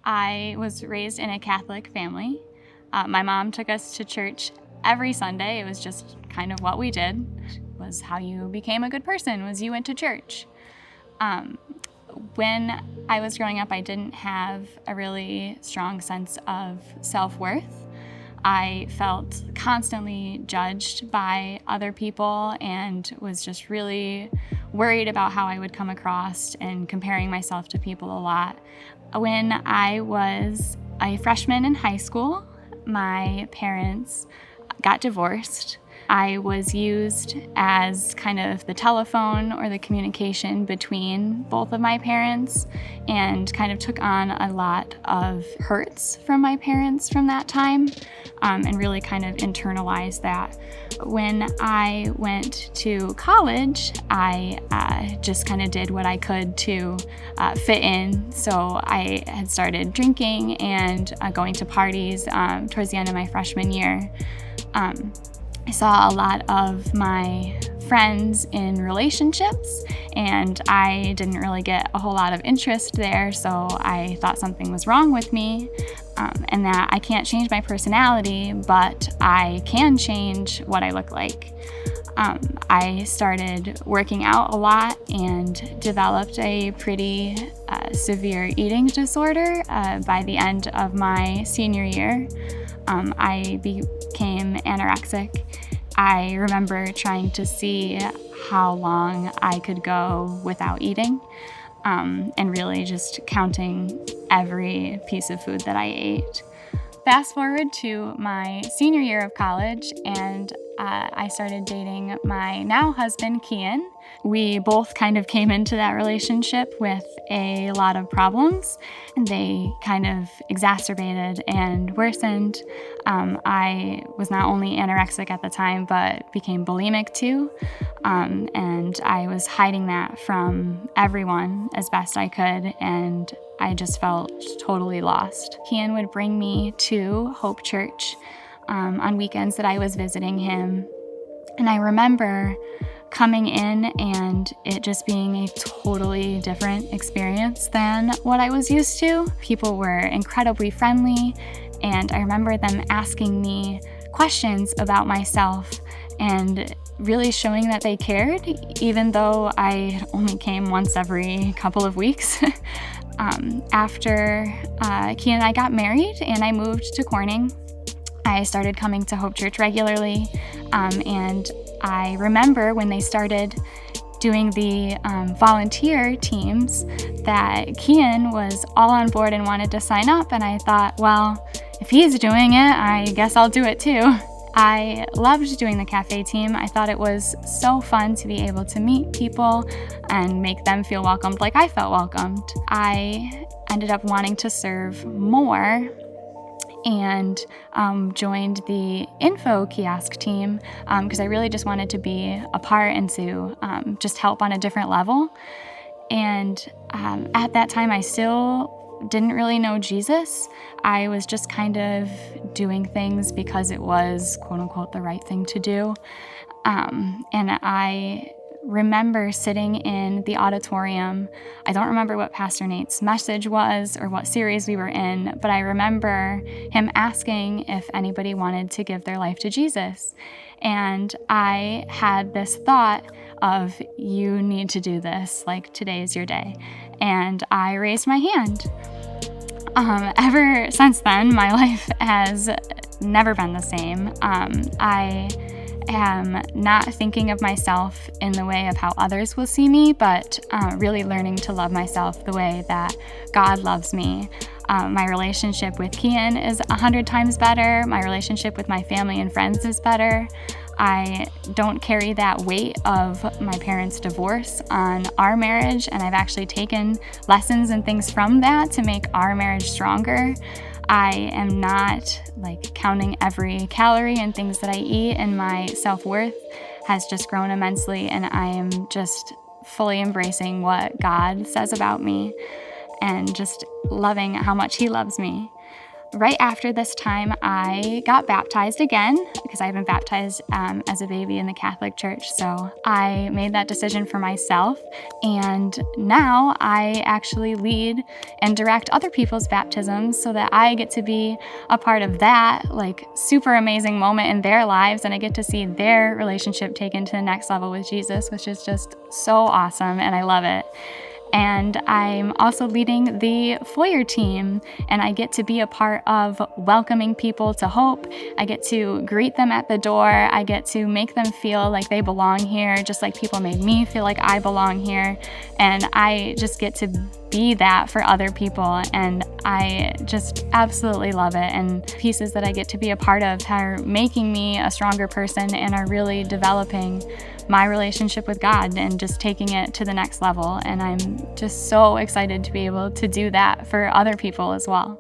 I was raised in a Catholic family. My mom took us to church every Sunday. It was just kind of what we did. It was how you became a good person, was you went to church. When I was growing up, I didn't have a really strong sense of self-worth. I felt constantly judged by other people and was just really worried about how I would come across and comparing myself to people a lot. When I was a freshman in high school, my parents got divorced. I was used as kind of the telephone or the communication between both of my parents and kind of took on a lot of hurts from my parents from that time and really kind of internalized that. When I went to college, I just kind of did what I could to fit in. So I had started drinking and going to parties towards the end of my freshman year. I saw a lot of my friends in relationships, and I didn't really get a whole lot of interest there, so I thought something was wrong with me, and that I can't change my personality, but I can change what I look like. I started working out a lot and developed a pretty severe eating disorder by the end of my senior year. I became anorexic. I remember trying to see how long I could go without eating, and really just counting every piece of food that I ate. Fast forward to my senior year of college, and I started dating my now husband, Kian. We both kind of came into that relationship with a lot of problems, and they kind of exacerbated and worsened. I was not only anorexic at the time, but became bulimic too, and I was hiding that from everyone as best I could, and I just felt totally lost. Kian would bring me to Hope Church on weekends that I was visiting him. And I remember coming in and it just being a totally different experience than what I was used to. People were incredibly friendly, and I remember them asking me questions about myself and really showing that they cared, even though I only came once every couple of weeks. After Kian and I got married and I moved to Corning, I started coming to Hope Church regularly, and I remember when they started doing the volunteer teams that Kian was all on board and wanted to sign up, and I thought, well, if he's doing it, I guess I'll do it too. I loved doing the cafe team. I thought it was so fun to be able to meet people and make them feel welcomed like I felt welcomed. I ended up wanting to serve more and joined the info kiosk team because I really just wanted to be a part and to just help on a different level. And at that time, I still didn't really know Jesus. I was just kind of doing things because it was, quote unquote, the right thing to do. And I remember sitting in the auditorium. I don't remember what Pastor Nate's message was or what series we were in, but I remember him asking if anybody wanted to give their life to Jesus. And I had this thought of, you need to do this, like today is your day. And I raised my hand. Ever since then, my life has never been the same. I am not thinking of myself in the way of how others will see me, but really learning to love myself the way that God loves me. My relationship with Kian is 100 times better. My relationship with my family and friends is better. I don't carry that weight of my parents' divorce on our marriage, and I've actually taken lessons and things from that to make our marriage stronger. I am not counting every calorie and things that I eat, and my self-worth has just grown immensely, and I am just fully embracing what God says about me and just loving how much He loves me. Right after this time, I got baptized again because I had been baptized as a baby in the Catholic Church. So I made that decision for myself. And now I actually lead and direct other people's baptisms so that I get to be a part of that like super amazing moment in their lives. And I get to see their relationship taken to the next level with Jesus, which is just so awesome. And I love it. And I'm also leading the foyer team, and I get to be a part of welcoming people to Hope. I get to greet them at the door. I get to make them feel like they belong here, just like people made me feel like I belong here. And I just get to be that for other people, and I just absolutely love it. And pieces that I get to be a part of are making me a stronger person and are really developing my relationship with God and just taking it to the next level. And I'm just so excited to be able to do that for other people as well.